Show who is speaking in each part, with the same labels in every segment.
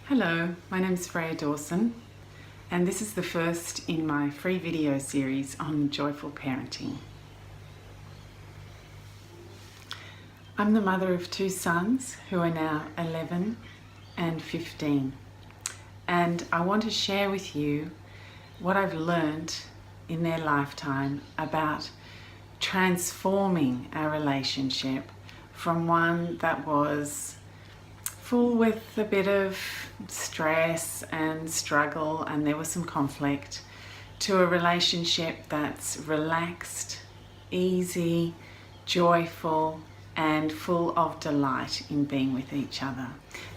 Speaker 1: Hello, my name is Freya Dawson, and this is the first in my free video series on joyful parenting. I'm the mother of two sons who are now 11 and 15, and I want to share with you what I've learned in their lifetime about transforming our relationship from one that was full with a bit of stress and struggle, and there was some conflict, to a relationship that's relaxed, easy, joyful, and full of delight in being with each other.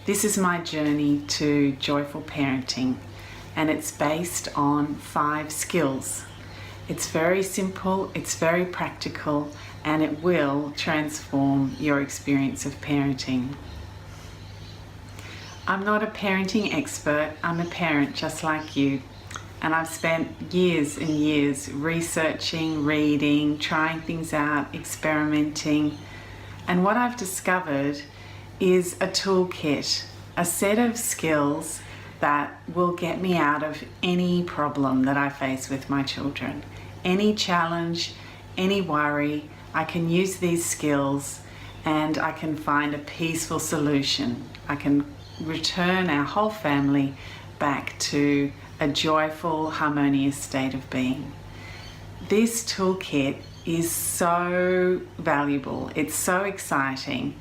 Speaker 1: This is my journey to joyful parenting, and it's based on 5 skills. It's very simple, it's very practical, and it will transform your experience of parenting. I'm not a parenting expert, I'm a parent just like you, and I've spent years and years researching, reading, trying things out, experimenting, and what I've discovered is a toolkit, a set of skills that will get me out of any problem that I face with my children. Any challenge, any worry, I can use these skills and I can find a peaceful solution. I can return our whole family back to a joyful, harmonious state of being. This toolkit is so valuable, it's so exciting,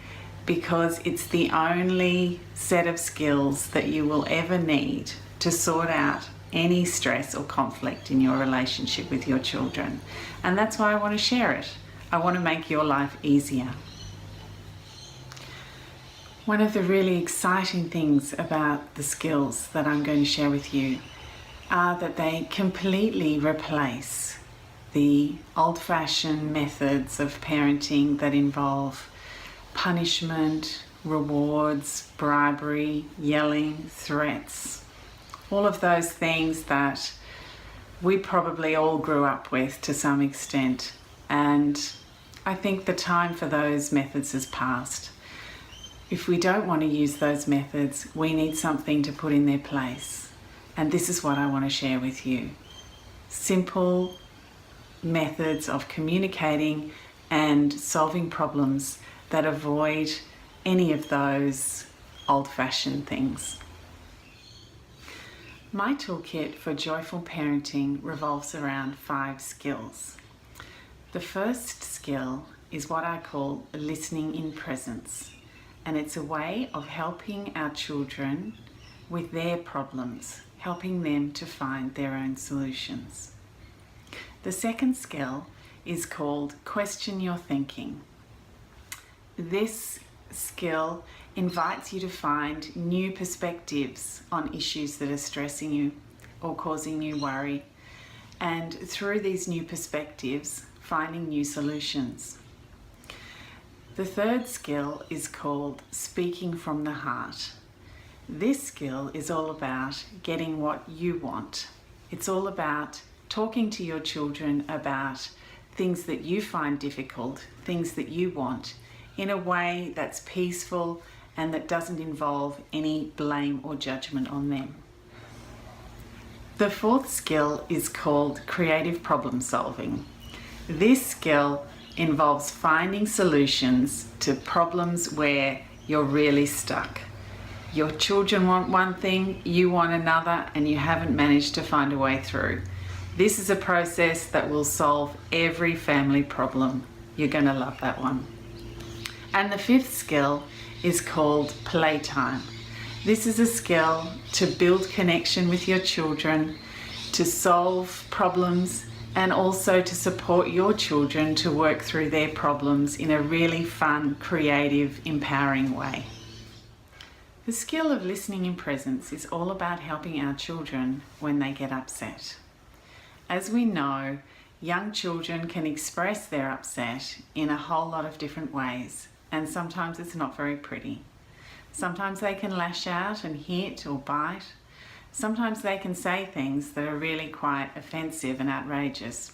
Speaker 1: because it's the only set of skills that you will ever need to sort out any stress or conflict in your relationship with your children. And that's why I want to share it. I want to make your life easier. One of the really exciting things about the skills that I'm going to share with you are that they completely replace the old-fashioned methods of parenting that involve punishment, rewards, bribery, yelling, threats, all of those things that we probably all grew up with to some extent. And I think the time for those methods has passed. If we don't want to use those methods, we need something to put in their place. And this is what I want to share with you. Simple methods of communicating and solving problems that avoid any of those old-fashioned things. My toolkit for joyful parenting revolves around 5 skills. The first skill is what I call listening in presence. And it's a way of helping our children with their problems, helping them to find their own solutions. The second skill is called question your thinking. This skill invites you to find new perspectives on issues that are stressing you or causing you worry, and through these new perspectives, finding new solutions. The third skill is called speaking from the heart. This skill is all about getting what you want. It's all about talking to your children about things that you find difficult, things that you want, in a way that's peaceful and that doesn't involve any blame or judgment on them. The fourth skill is called creative problem solving. This skill involves finding solutions to problems where you're really stuck. Your children want one thing, you want another, and you haven't managed to find a way through. This is a process that will solve every family problem. You're going to love that one. And the fifth skill is called Playtime. This is a skill to build connection with your children, to solve problems, and also to support your children to work through their problems in a really fun, creative, empowering way. The skill of listening in presence is all about helping our children when they get upset. As we know, young children can express their upset in a whole lot of different ways, and sometimes it's not very pretty. Sometimes they can lash out and hit or bite. Sometimes they can say things that are really quite offensive and outrageous.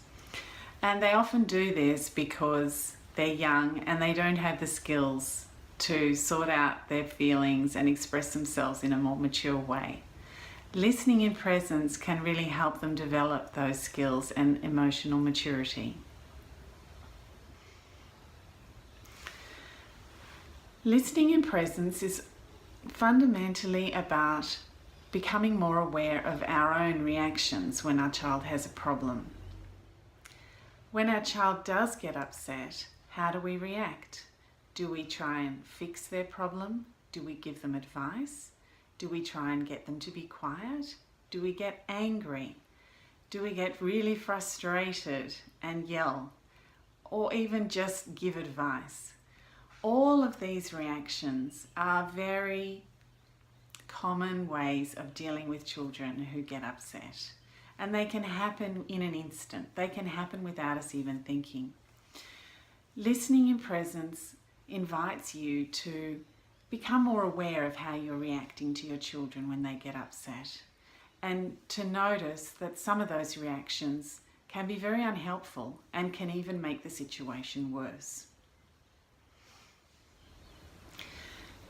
Speaker 1: And they often do this because they're young and they don't have the skills to sort out their feelings and express themselves in a more mature way. Listening in presence can really help them develop those skills and emotional maturity. Listening in presence is fundamentally about becoming more aware of our own reactions when our child has a problem. When our child does get upset, how do we react? Do we try and fix their problem? Do we give them advice? Do we try and get them to be quiet? Do we get angry? Do we get really frustrated and yell? Or even just give advice? All of these reactions are very common ways of dealing with children who get upset. And they can happen in an instant. They can happen without us even thinking. Listening in presence invites you to become more aware of how you're reacting to your children when they get upset, and to notice that some of those reactions can be very unhelpful and can even make the situation worse.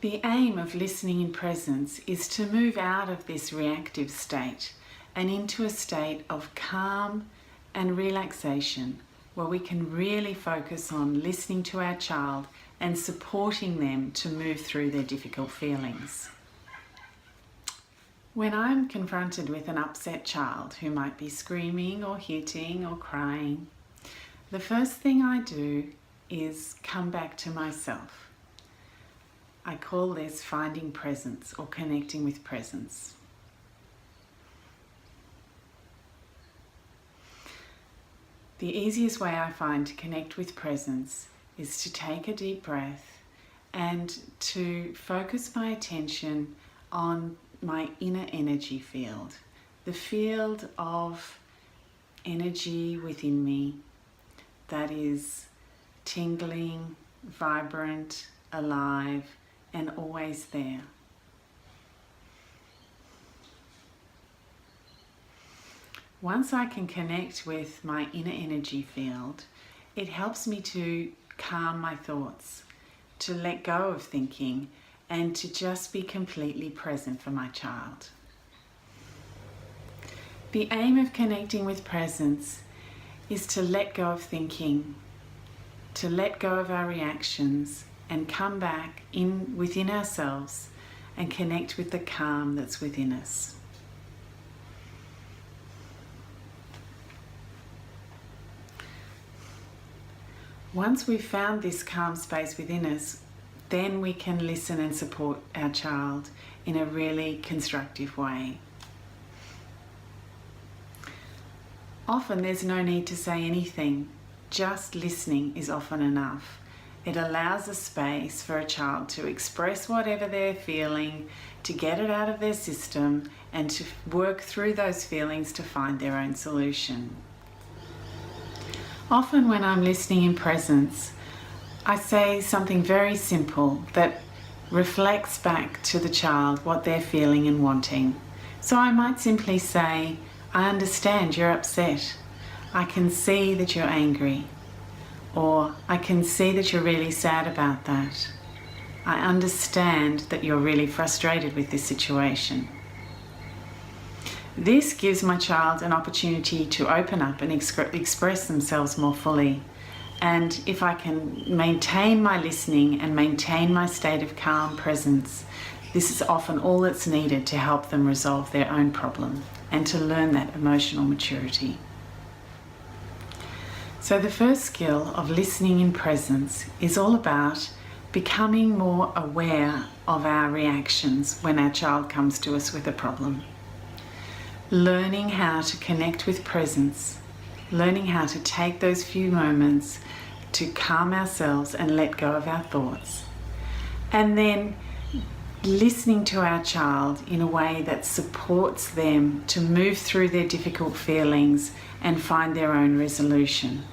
Speaker 1: The aim of listening in presence is to move out of this reactive state and into a state of calm and relaxation, where we can really focus on listening to our child and supporting them to move through their difficult feelings. When I'm confronted with an upset child who might be screaming or hitting or crying, the first thing I do is come back to myself. I call this finding presence or connecting with presence. The easiest way I find to connect with presence is to take a deep breath and to focus my attention on my inner energy field, the field of energy within me that is tingling, vibrant, alive, and always there. Once I can connect with my inner energy field, it helps me to calm my thoughts, to let go of thinking, and to just be completely present for my child. The aim of connecting with presence is to let go of thinking, to let go of our reactions, and come back within ourselves and connect with the calm that's within us. Once we've found this calm space within us, then we can listen and support our child in a really constructive way. Often there's no need to say anything. Just listening is often enough. It allows a space for a child to express whatever they're feeling, to get it out of their system, and to work through those feelings to find their own solution. Often when I'm listening in presence, I say something very simple that reflects back to the child what they're feeling and wanting. So I might simply say, I understand you're upset. I can see that you're angry. Or I can see that you're really sad about that. I understand that you're really frustrated with this situation. This gives my child an opportunity to open up and express themselves more fully. And if I can maintain my listening and maintain my state of calm presence, this is often all that's needed to help them resolve their own problem and to learn that emotional maturity. So the first skill of listening in presence is all about becoming more aware of our reactions when our child comes to us with a problem. Learning how to connect with presence, learning how to take those few moments to calm ourselves and let go of our thoughts. And then listening to our child in a way that supports them to move through their difficult feelings and find their own resolution.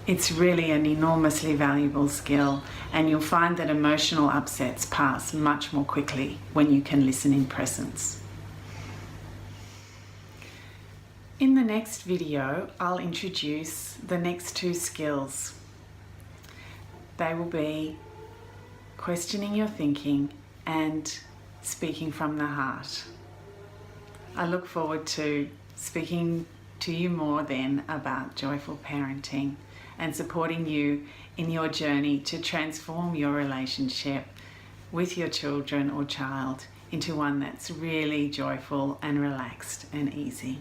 Speaker 1: It's really an enormously valuable skill, and you'll find that emotional upsets pass much more quickly when you can listen in presence. In the next video, I'll introduce the next two skills. They will be questioning your thinking and speaking from the heart. I look forward to speaking to you more then about joyful parenting and supporting you in your journey to transform your relationship with your children or child into one that's really joyful and relaxed and easy.